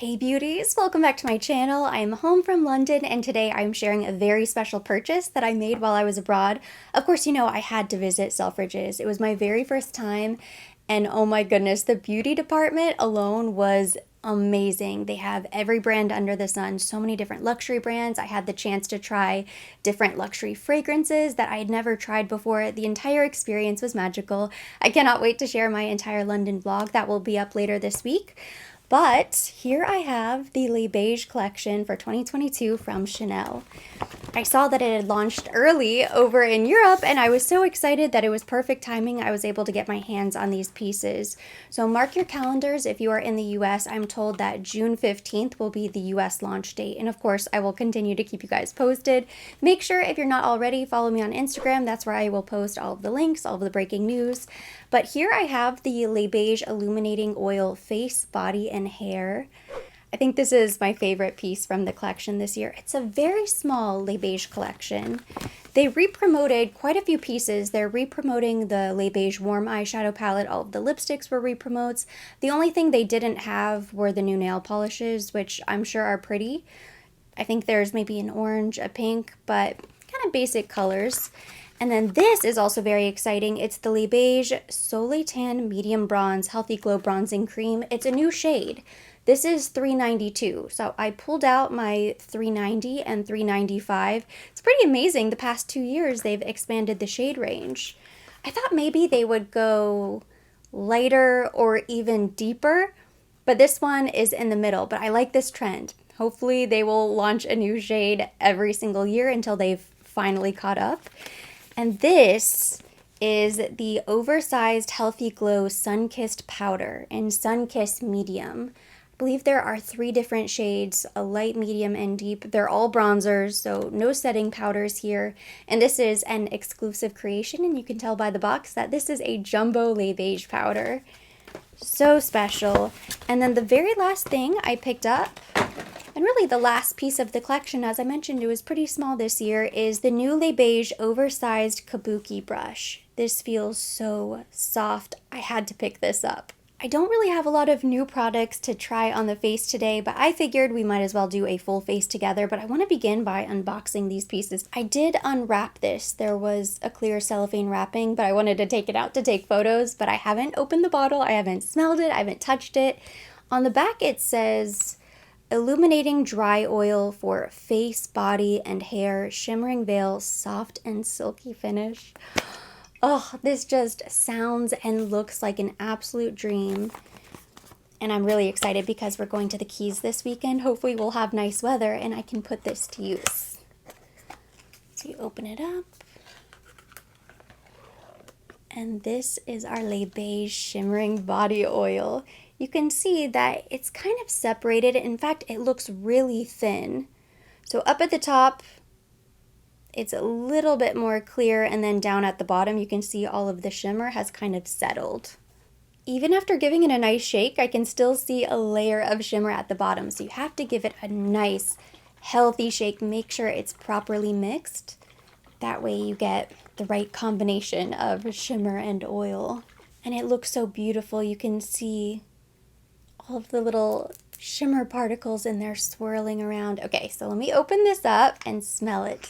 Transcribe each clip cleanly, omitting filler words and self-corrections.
Hey beauties, welcome back to my channel. I am home from London and today I'm sharing a very special purchase that I made while I was abroad. Of course, you know I had to visit Selfridge's. It was my very first time and oh my goodness, the beauty department alone was amazing. They have every brand under the sun, so many different luxury brands. I had the chance to try different luxury fragrances that I had never tried before. The entire experience was magical. I cannot wait to share my entire London vlog that will be up later this week. But here I have the Les Beiges collection for 2022 from Chanel. I saw that it had launched early over in Europe and I was so excited that it was perfect timing. I was able to get my hands on these pieces. So mark your calendars if you are in the US. I'm told that June 15th will be the US launch date. And of course, I will continue to keep you guys posted. Make sure if you're not already, follow me on Instagram. That's where I will post all of the links, all of the breaking news. But here I have the Les Beiges Illuminating Oil Face, Body, and Hair. I think this is my favorite piece from the collection this year. It's a very small Les Beiges collection. They re-promoted quite a few pieces. They're re-promoting the Les Beiges Warm Eyeshadow Palette. All of the lipsticks were re-promotes. The only thing they didn't have were the new nail polishes, which I'm sure are pretty. I think there's maybe an orange, a pink, but kind of basic colors. And then this is also very exciting. It's the Les Beiges Solei Tan Medium Bronze Healthy Glow Bronzing Cream. It's a new shade. This is $3.92. So I pulled out my $3.90 and $3.95. It's pretty amazing. The past 2 years, they've expanded the shade range. I thought maybe they would go lighter or even deeper, but this one is in the middle. But I like this trend. Hopefully they will launch a new shade every single year until they've finally caught up. And this is the Oversized Healthy Glow Sun-Kissed Powder in Sun-Kissed Medium. I believe there are 3 different shades, a light, medium, and deep. They're all bronzers, so no setting powders here. And this is an exclusive creation, and you can tell by the box that this is a jumbo Les Beiges powder. So special. And then the very last thing I picked up, and really the last piece of the collection, as I mentioned, it was pretty small this year, is the new Les Beiges Oversized Kabuki brush. This feels so soft. I had to pick this up. I don't really have a lot of new products to try on the face today, but I figured we might as well do a full face together, but I want to begin by unboxing these pieces. I did unwrap this. There was a clear cellophane wrapping, but I wanted to take it out to take photos, but I haven't opened the bottle. I haven't smelled it. I haven't touched it. On the back, it says Illuminating Dry Oil for Face, Body, and Hair, Shimmering Veil, Soft and Silky Finish. Oh, this just sounds and looks like an absolute dream. And I'm really excited because we're going to the Keys this weekend. Hopefully we'll have nice weather and I can put this to use. So you open it up. And this is our Les Beiges Shimmering Body Oil. You can see that it's kind of separated. In fact, it looks really thin. So up at the top, it's a little bit more clear, and then down at the bottom, you can see all of the shimmer has kind of settled. Even after giving it a nice shake, I can still see a layer of shimmer at the bottom. So you have to give it a nice, healthy shake. Make sure it's properly mixed. That way you get the right combination of shimmer and oil. And it looks so beautiful. You can see all of the little shimmer particles in there swirling around. Okay, so let me open this up and smell it.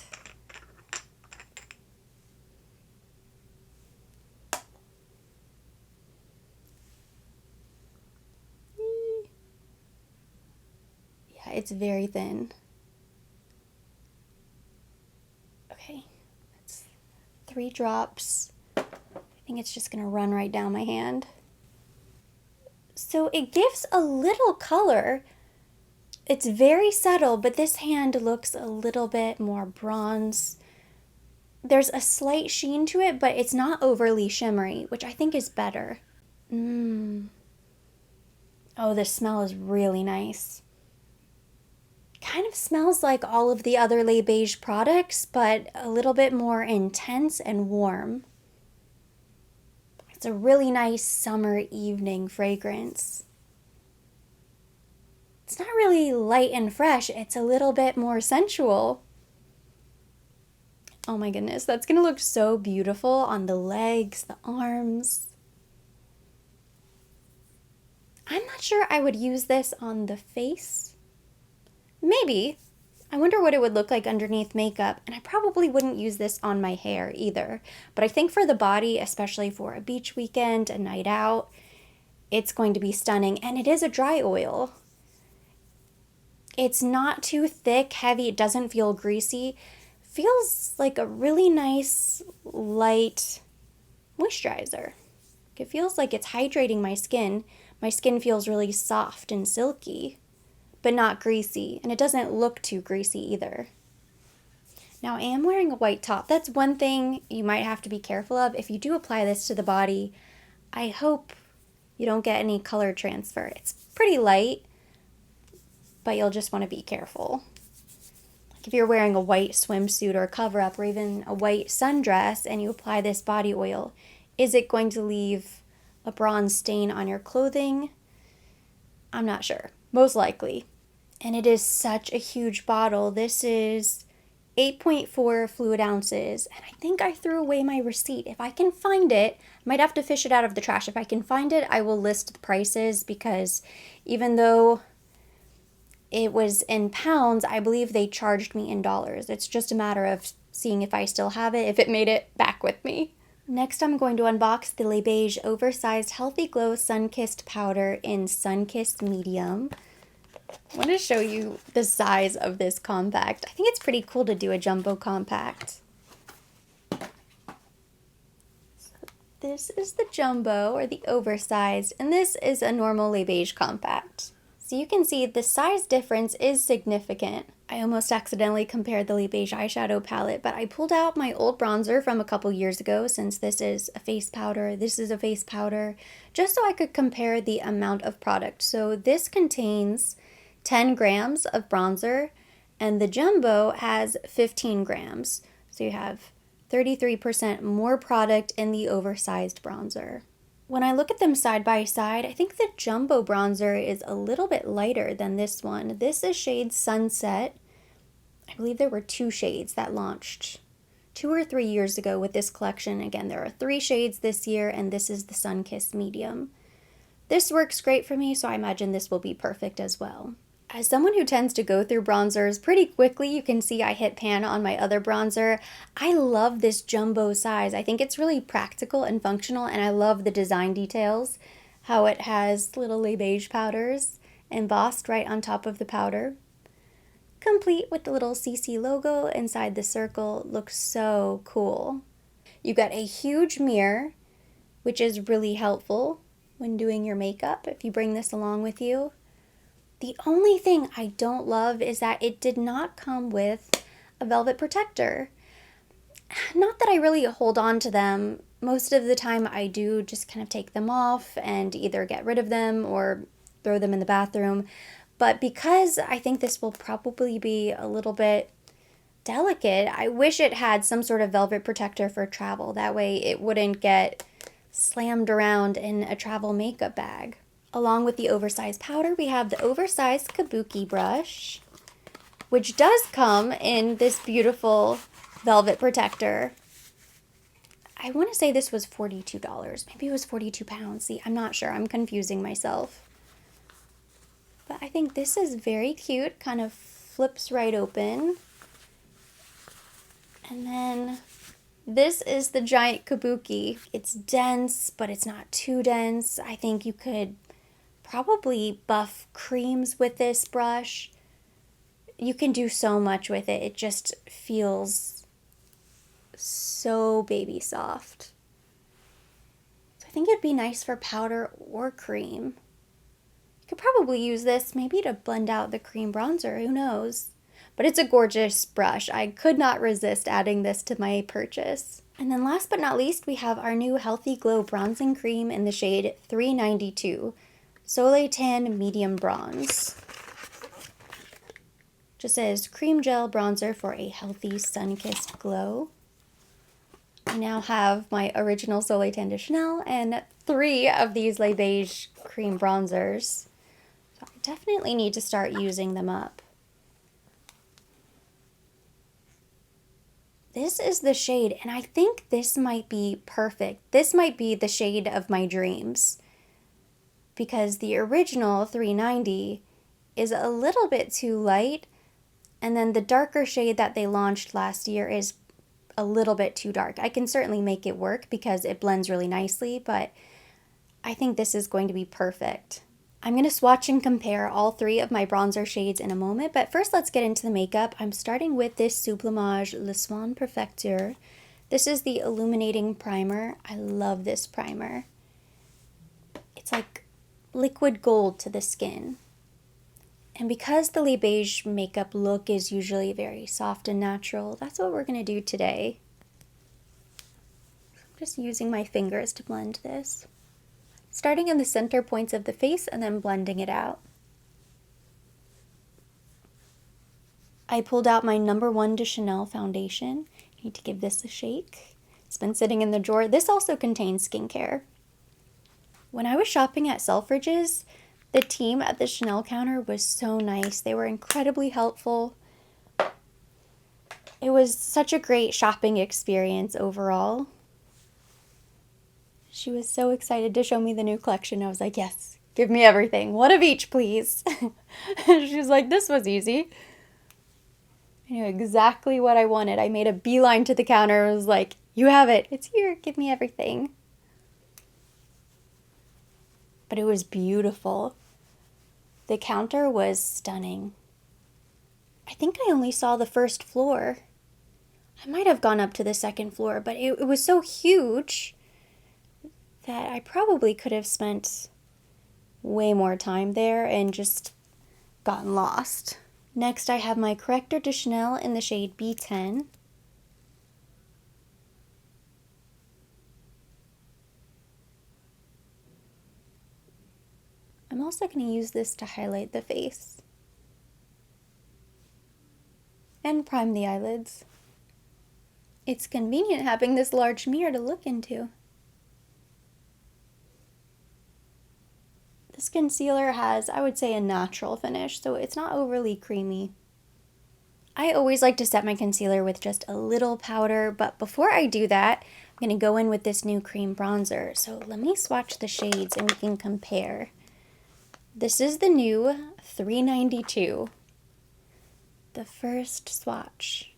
Yeah, it's very thin. Okay, that's 3 drops. I think it's just gonna run right down my hand. So it gives a little color. It's very subtle, but this hand looks a little bit more bronze. There's a slight sheen to it, but it's not overly shimmery, which I think is better. Oh, the smell is really nice. Kind of smells like all of the other Les Beiges products, but a little bit more intense and warm. It's a really nice summer evening fragrance. It's not really light and fresh, it's a little bit more sensual. Oh my goodness, that's gonna look so beautiful on the legs, the arms. I'm not sure I would use this on the face. Maybe. I wonder what it would look like underneath makeup, and I probably wouldn't use this on my hair either. But I think for the body, especially for a beach weekend, a night out, it's going to be stunning. And it is a dry oil. It's not too thick, heavy, it doesn't feel greasy. Feels like a really nice, light moisturizer. It feels like it's hydrating my skin. My skin feels really soft and silky, but not greasy, and it doesn't look too greasy either. Now, I am wearing a white top. That's one thing you might have to be careful of. If you do apply this to the body, I hope you don't get any color transfer. It's pretty light, but you'll just want to be careful. Like if you're wearing a white swimsuit or a cover-up or even a white sundress and you apply this body oil, is it going to leave a bronze stain on your clothing? I'm not sure. Most likely. And it is such a huge bottle. This is 8.4 fluid ounces. And I think I threw away my receipt. If I can find it, I might have to fish it out of the trash. If I can find it, I will list the prices because even though it was in pounds, I believe they charged me in dollars. It's just a matter of seeing if I still have it, if it made it back with me. Next, I'm going to unbox the Les Beiges Oversized Healthy Glow Sun-Kissed Powder in Sun-Kissed Medium. I want to show you the size of this compact. I think it's pretty cool to do a jumbo compact. So this is the jumbo or the oversized, and this is a normal Les Beiges compact. So you can see the size difference is significant. I almost accidentally compared the Les Beiges eyeshadow palette, but I pulled out my old bronzer from a couple years ago since this is a face powder, this is a face powder, just so I could compare the amount of product. So this contains 10 grams of bronzer and the jumbo has 15 grams. So you have 33% more product in the oversized bronzer. When I look at them side by side, I think the jumbo bronzer is a little bit lighter than this one. This is shade Sunset. I believe there were 2 shades that launched 2 or 3 years ago with this collection. Again, there are 3 shades this year, and this is the Sun-Kissed Medium. This works great for me, so I imagine this will be perfect as well. As someone who tends to go through bronzers pretty quickly, you can see I hit pan on my other bronzer. I love this jumbo size. I think it's really practical and functional, and I love the design details. How it has little Les Beiges powders embossed right on top of the powder. Complete with the little CC logo inside the circle. Looks so cool. You got a huge mirror, which is really helpful when doing your makeup if you bring this along with you. The only thing I don't love is that it did not come with a velvet protector. Not that I really hold on to them. Most of the time I do just kind of take them off and either get rid of them or throw them in the bathroom. But because I think this will probably be a little bit delicate, I wish it had some sort of velvet protector for travel. That way it wouldn't get slammed around in a travel makeup bag. Along with the oversized powder, we have the oversized Kabuki brush, which does come in this beautiful velvet protector. I want to say this was $42. Maybe it was 42 pounds. See, I'm not sure. I'm confusing myself. But I think this is very cute. Kind of flips right open. And then this is the giant Kabuki. It's dense, but it's not too dense. I think you could probably buff creams with this brush. You can do so much with it. It just feels so baby soft. So I think it'd be nice for powder or cream. You could probably use this maybe to blend out the cream bronzer, who knows? But it's a gorgeous brush. I could not resist adding this to my purchase. And then last but not least, we have our new Healthy Glow Bronzing Cream in the shade 392. Solei Tan Medium Bronze. Just says cream gel bronzer for a healthy sun-kissed glow. I now have my original Solei Tan de Chanel and 3 of these Les Beiges cream bronzers. So I definitely need to start using them up. This is the shade, and I think this might be perfect. This might be the shade of my dreams. because the original 390 is a little bit too light, and then the darker shade that they launched last year is a little bit too dark. I can certainly make it work because it blends really nicely, but I think this is going to be perfect. I'm going to swatch and compare all three of my bronzer shades in a moment, but first let's get into the makeup. I'm starting with this Sublimage Le Soin Perfecteur. This is the illuminating primer. I love this primer. It's like liquid gold to the skin. And because the Les Beiges makeup look is usually very soft and natural, that's what we're going to do today. I'm just using my fingers to blend this. Starting in the center points of the face and then blending it out. I pulled out my number 1 de Chanel foundation. I need to give this a shake. It's been sitting in the drawer. This also contains skincare. When I was shopping at Selfridge's, the team at the Chanel counter was so nice. They were incredibly helpful. It was such a great shopping experience overall. She was so excited to show me the new collection. I was like, yes, give me everything. One of each, please. She was like, this was easy. I knew exactly what I wanted. I made a beeline to the counter. I was like, you have it. It's here. Give me everything. But it was beautiful. The counter was stunning. I think I only saw the first floor. I might have gone up to the second floor, but it was so huge that I probably could have spent way more time there and just gotten lost. Next, I have my Corrector de Chanel in the shade B10. I'm also going to use this to highlight the face and prime the eyelids. It's convenient having this large mirror to look into. This concealer has, I would say, a natural finish, so it's not overly creamy. I always like to set my concealer with just a little powder, but before I do that, I'm going to go in with this new cream bronzer. So let me swatch the shades and we can compare. This is the new 392. The first swatch.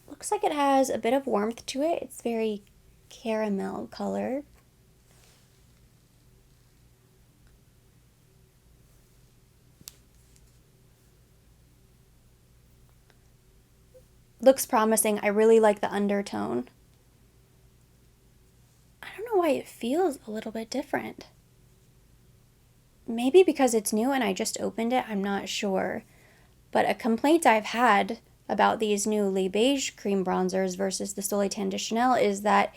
Looks like it has a bit of warmth to it. It's very caramel color. Looks promising. I really like the undertone. I don't know why it feels a little bit different. Maybe because it's new and I just opened it, I'm not sure. But a complaint I've had about these new Les Beiges cream bronzers versus the Solei de Chanel is that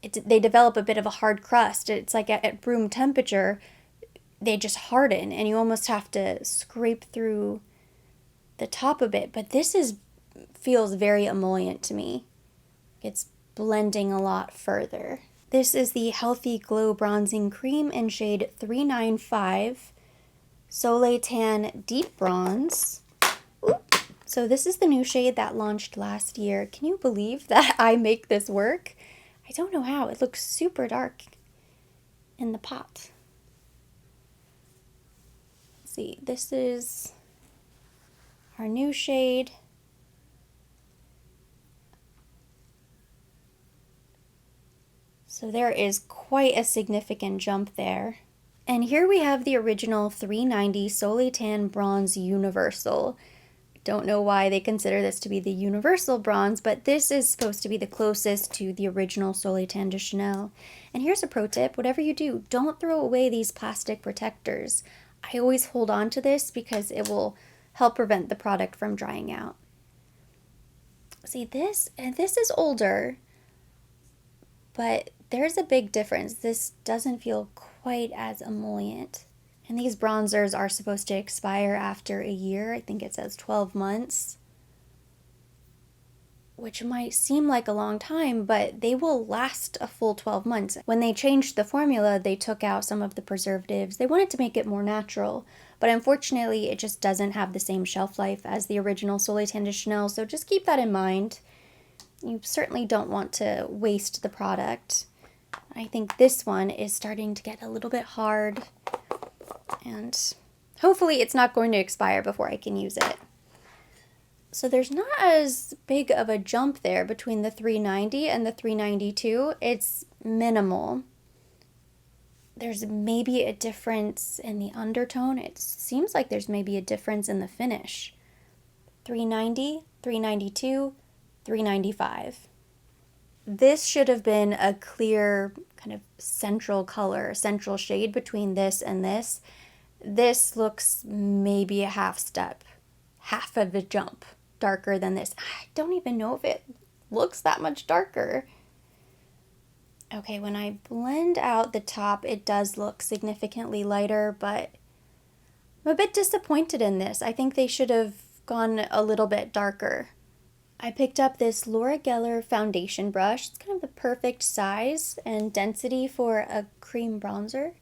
they develop a bit of a hard crust. It's like at room temperature, they just harden and you almost have to scrape through the top of it. But this feels very emollient to me. It's blending a lot further. This is the Healthy Glow Bronzing Cream in shade 395, Solei Tan Deep Bronze. Oop. So this is the new shade that launched last year. Can you believe that I make this work? I don't know how. It looks super dark in the pot. Let's see, this is our new shade. So there is quite a significant jump there. And here we have the original 390 Solei Tan Bronze Universal. Don't know why they consider this to be the universal bronze, but this is supposed to be the closest to the original Solei de Chanel. And here's a pro tip, whatever you do, don't throw away these plastic protectors. I always hold on to this because it will help prevent the product from drying out. See this, and this is older, but there's a big difference. This doesn't feel quite as emollient. And these bronzers are supposed to expire after a year. I think it says 12 months, which might seem like a long time, but they will last a full 12 months. When they changed the formula, they took out some of the preservatives. They wanted to make it more natural, but unfortunately, it just doesn't have the same shelf life as the original Solei de Chanel, so just keep that in mind. You certainly don't want to waste the product. I think this one is starting to get a little bit hard, and hopefully it's not going to expire before I can use it. So there's not as big of a jump there between the 390 and the 392. It's minimal. There's maybe a difference in the undertone. It seems like there's maybe a difference in the finish. 390, 392, 395. This should have been a clear kind of central color, central shade between this and this. This looks maybe a half step, half of a jump darker than this. I don't even know if it looks that much darker. Okay, when I blend out the top, it does look significantly lighter, but I'm a bit disappointed in this. I think they should have gone a little bit darker. I picked up this Laura Geller foundation brush. It's kind of the perfect size and density for a cream bronzer.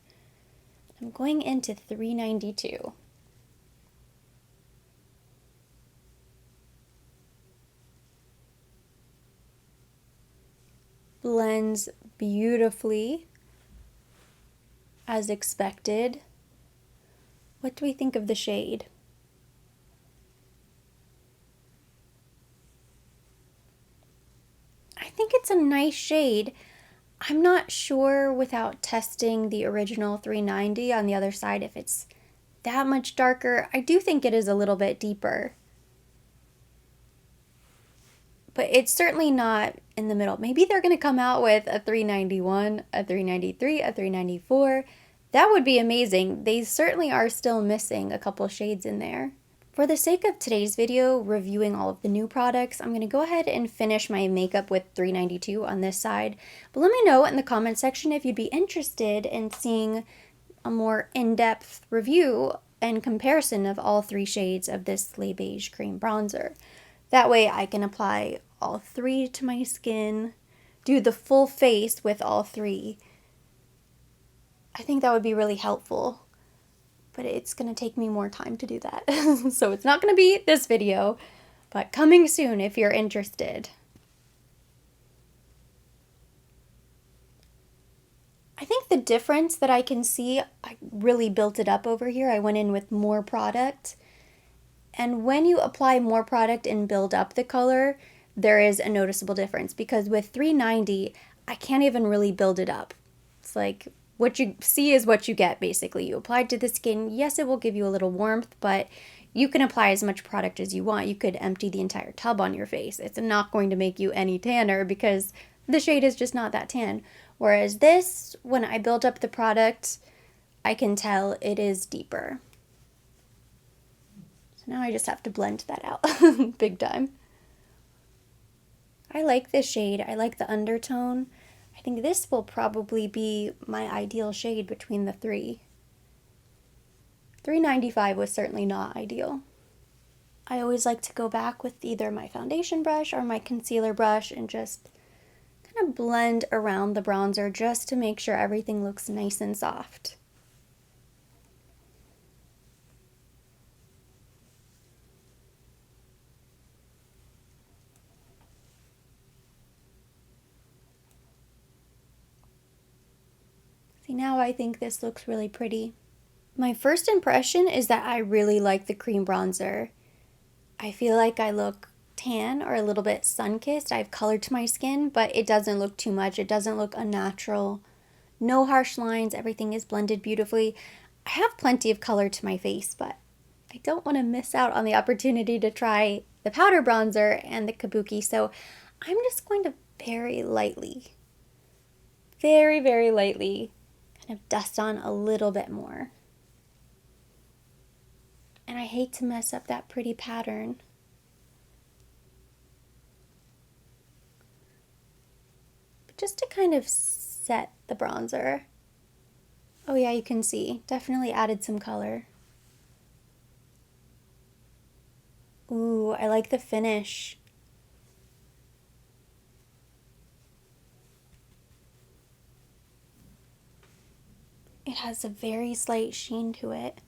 I'm going into 392. Blends beautifully, as expected. What do we think of the shade? I think it's a nice shade. I'm not sure without testing the original 390 on the other side if it's that much darker. I do think it is a little bit deeper, but it's certainly not in the middle. Maybe they're going to come out with a 391, a 393, a 394. That would be amazing. They certainly are still missing a couple shades in there. For the sake of today's video, reviewing all of the new products, I'm going to go ahead and finish my makeup with 392 on this side. But let me know in the comment section if you'd be interested in seeing a more in-depth review and comparison of all three shades of this Les Beiges cream bronzer. That way I can apply all three to my skin, do the full face with all three. I think that would be really helpful. But it's going to take me more time to do that. So it's not going to be this video, but coming soon if you're interested. I think the difference that I can see, I really built it up over here. I went in with more product. And when you apply more product and build up the color, there is a noticeable difference. Because with 390, I can't even really build it up. It's like, what you see is what you get, basically. You apply it to the skin. Yes, it will give you a little warmth, but you can apply as much product as you want. You could empty the entire tub on your face. It's not going to make you any tanner because the shade is just not that tan. Whereas this, when I build up the product, I can tell it is deeper. So now I just have to blend that out big time. I like this shade. I like the undertone. I think this will probably be my ideal shade between the three. 395 was certainly not ideal. I always like to go back with either my foundation brush or my concealer brush and just kind of blend around the bronzer just to make sure everything looks nice and soft. See, now I think this looks really pretty. My first impression is that I really like the cream bronzer. I feel like I look tan or a little bit sun-kissed. I have color to my skin, but it doesn't look too much. It doesn't look unnatural. No harsh lines. Everything is blended beautifully. I have plenty of color to my face, but I don't want to miss out on the opportunity to try the powder bronzer and the Kabuki, so I'm just going to very lightly, very, very lightly kind of dust on a little bit more. And I hate to mess up that pretty pattern. But just to kind of set the bronzer. Oh yeah, you can see, definitely added some color. Ooh, I like the finish. It has a very slight sheen to it.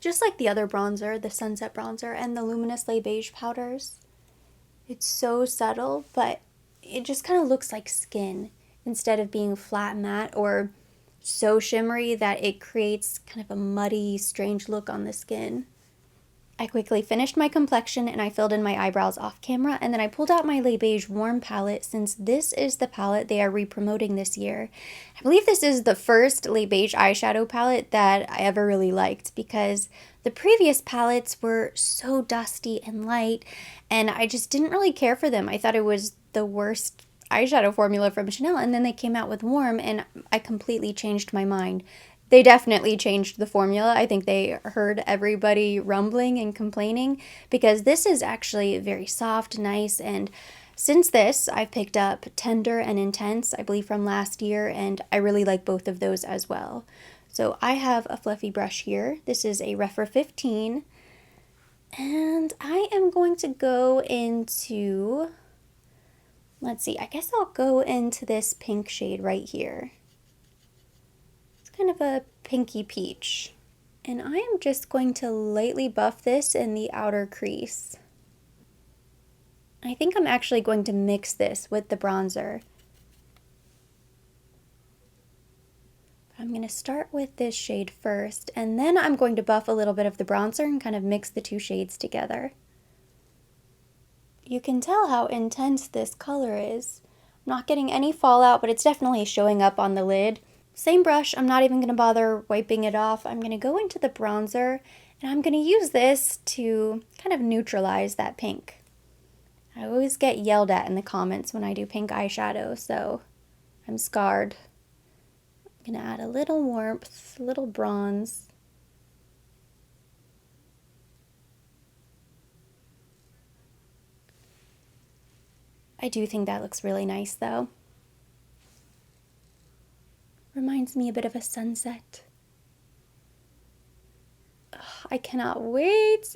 Just like the other bronzer, the Sunset bronzer and the Luminous Les Beiges powders. It's so subtle, but it just kind of looks like skin instead of being flat matte or so shimmery that it creates kind of a muddy, strange look on the skin. I quickly finished my complexion and I filled in my eyebrows off camera, and then I pulled out my Les Beiges Warm palette since this is the palette they are re-promoting this year. I believe this is the first Les Beiges eyeshadow palette that I ever really liked because the previous palettes were so dusty and light and I just didn't really care for them. I thought it was the worst eyeshadow formula from Chanel, and then they came out with Warm and I completely changed my mind. They definitely changed the formula. I think they heard everybody rumbling and complaining because this is actually very soft, nice, and since this, I've picked up Tender and Intense, I believe from last year, and I really like both of those as well. So I have a fluffy brush here. This is a Refer 15, and I am going to go into, let's see, I guess I'll go into this pink shade right here. Kind of a pinky peach. And I am just going to lightly buff this in the outer crease. I think I'm actually going to mix this with the bronzer. I'm going to start with this shade first, and then I'm going to buff a little bit of the bronzer and kind of mix the two shades together. You can tell how intense this color is. I'm not getting any fallout, but it's definitely showing up on the lid. Same brush, I'm not even going to bother wiping it off. I'm going to go into the bronzer and I'm going to use this to kind of neutralize that pink. I always get yelled at in the comments when I do pink eyeshadow, so I'm scarred. I'm going to add a little warmth, a little bronze. I do think that looks really nice though. Reminds me a bit of a sunset. Ugh, I cannot wait.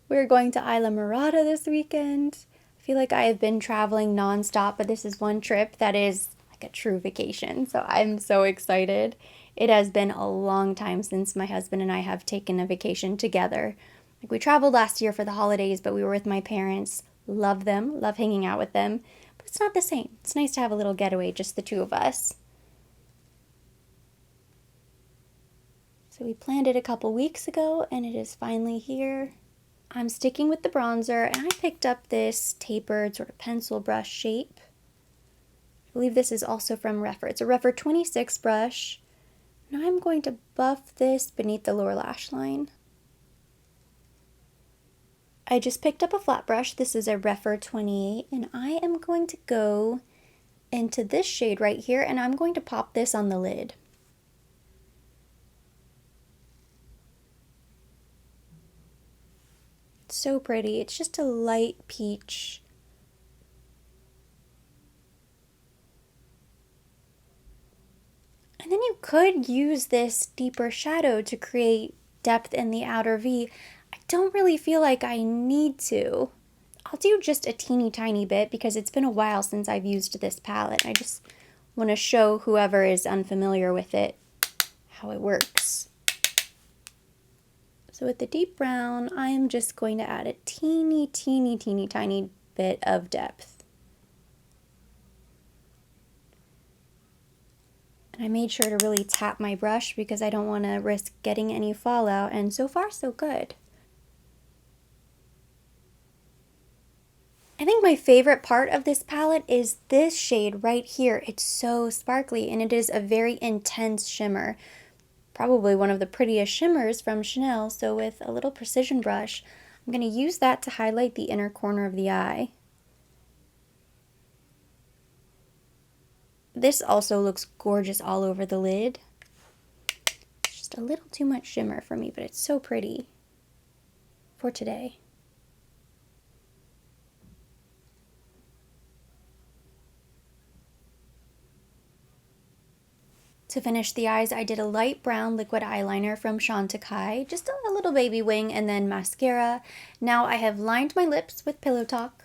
We're going to Isla Morada this weekend. I feel like I have been traveling nonstop, but this is one trip that is like a true vacation. So I'm so excited. It has been a long time since my husband and I have taken a vacation together. Like we traveled last year for the holidays, but we were with my parents. Love them, love hanging out with them. But it's not the same. It's nice to have a little getaway, just the two of us. So we planned it a couple weeks ago and it is finally here. I'm sticking with the bronzer and I picked up this tapered sort of pencil brush shape. I believe this is also from Refer. It's a Refer 26 brush. Now I'm going to buff this beneath the lower lash line. I just picked up a flat brush. This is a Refer 28 and I am going to go into this shade right here and I'm going to pop this on the lid. So pretty. It's just a light peach. And then you could use this deeper shadow to create depth in the outer V. I don't really feel like I need to. I'll do just a teeny tiny bit because it's been a while since I've used this palette. I just want to show whoever is unfamiliar with it how it works. So with the deep brown, I am just going to add a teeny tiny bit of depth. And I made sure to really tap my brush because I don't want to risk getting any fallout, and so far so good. I think my favorite part of this palette is this shade right here. It's so sparkly and it is a very intense shimmer. Probably one of the prettiest shimmers from Chanel, so with a little precision brush, I'm going to use that to highlight the inner corner of the eye. This also looks gorgeous all over the lid. Just a little too much shimmer for me, but it's so pretty for today. To finish the eyes, I did a light brown liquid eyeliner from Chantecaille, just a little baby wing, and then mascara. Now I have lined my lips with Pillow Talk.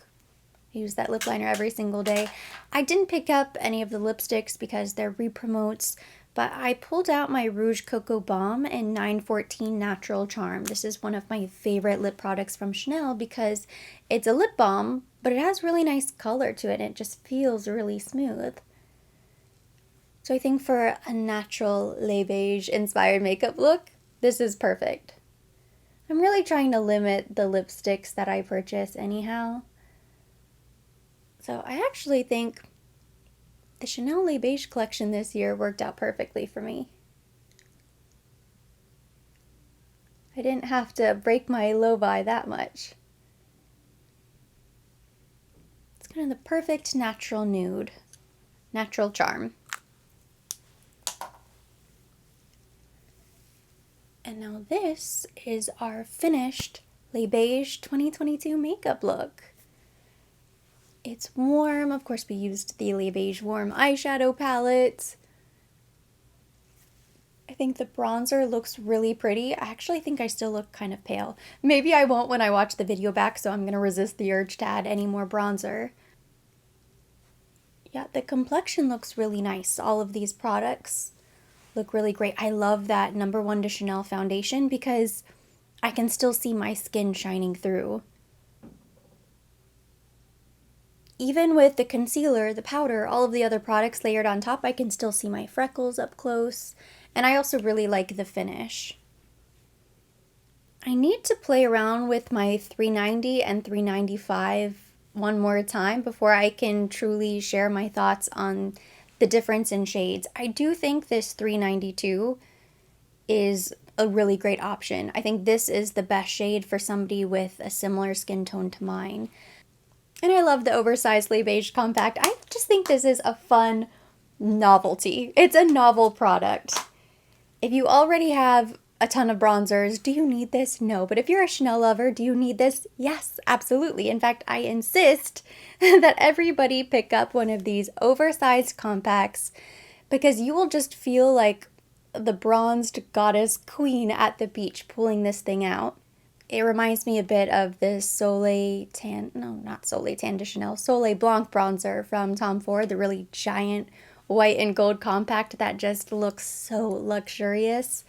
I use that lip liner every single day. I didn't pick up any of the lipsticks because they're re-promotes, but I pulled out my Rouge Coco Balm in 914 Natural Charm. This is one of my favorite lip products from Chanel because it's a lip balm, but it has really nice color to it and it just feels really smooth. So I think for a natural Les Beiges inspired makeup look, this is perfect. I'm really trying to limit the lipsticks that I purchase anyhow. So I actually think the Chanel Les Beiges collection this year worked out perfectly for me. I didn't have to break my low-vi that much. It's kind of the perfect natural nude, natural charm. And now this is our finished Les Beiges 2022 makeup look. It's warm. Of course, we used the Les Beiges warm eyeshadow palette. I think the bronzer looks really pretty. I actually think I still look kind of pale. Maybe I won't when I watch the video back, so I'm going to resist the urge to add any more bronzer. Yeah, the complexion looks really nice. All of these products look really great. I love that No. 1 de Chanel foundation because I can still see my skin shining through. Even with the concealer, the powder, all of the other products layered on top, I can still see my freckles up close. And I also really like the finish. I need to play around with my 390 and 395 one more time before I can truly share my thoughts on the difference in shades. I do think this 392 is a really great option. I think this is the best shade for somebody with a similar skin tone to mine. And I love the Oversized Les Beiges Compact. I just think this is a fun novelty. It's a novel product. If you already have a ton of bronzers, do you need this? No. But if you're a Chanel lover, do you need this? Yes, absolutely. In fact, I insist that everybody pick up one of these oversized compacts because you will just feel like the bronzed goddess queen at the beach pulling this thing out. It reminds me a bit of this Solei Tan, no, not Solei Tan de Chanel, Solei Blanc bronzer from Tom Ford, the really giant white and gold compact that just looks so luxurious.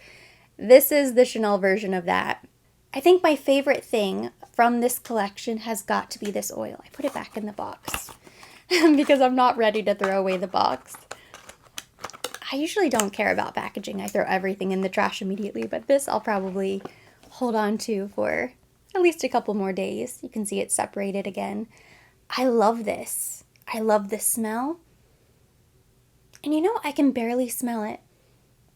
This is the Chanel version of that. I think my favorite thing from this collection has got to be this oil. I put it back in the box because I'm not ready to throw away the box. I usually don't care about packaging. I throw everything in the trash immediately, but this I'll probably hold on to for at least a couple more days. You can see it's separated again. I love this. I love the smell. And you know, I can barely smell it.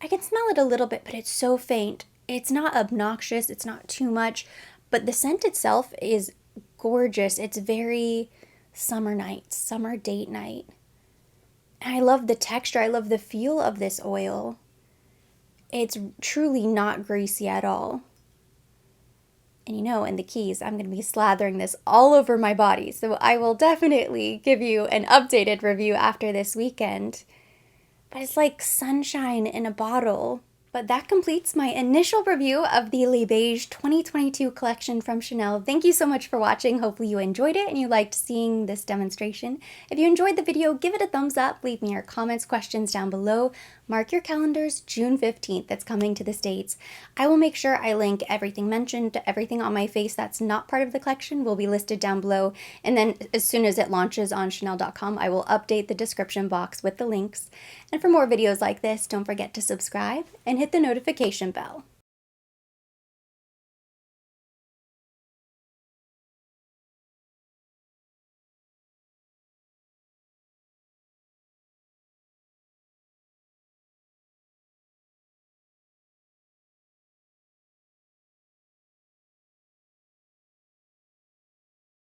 I can smell it a little bit, but it's so faint. It's not obnoxious. It's not too much. But the scent itself is gorgeous. It's very summer night, summer date night. And I love the texture. I love the feel of this oil. It's truly not greasy at all. And you know, in the keys, I'm going to be slathering this all over my body. So I will definitely give you an updated review after this weekend. But it's like sunshine in a bottle. But that completes my initial review of the Les Beiges 2022 collection from Chanel. Thank you so much for watching. Hopefully you enjoyed it and you liked seeing this demonstration. If you enjoyed the video, give it a thumbs up. Leave me your comments, questions down below. Mark your calendars, June 15th. That's coming to the States. I will make sure I link everything mentioned to everything on my face that's not part of the collection will be listed down below. And then as soon as it launches on Chanel.com, I will update the description box with the links. And for more videos like this, don't forget to subscribe and hit the notification bell.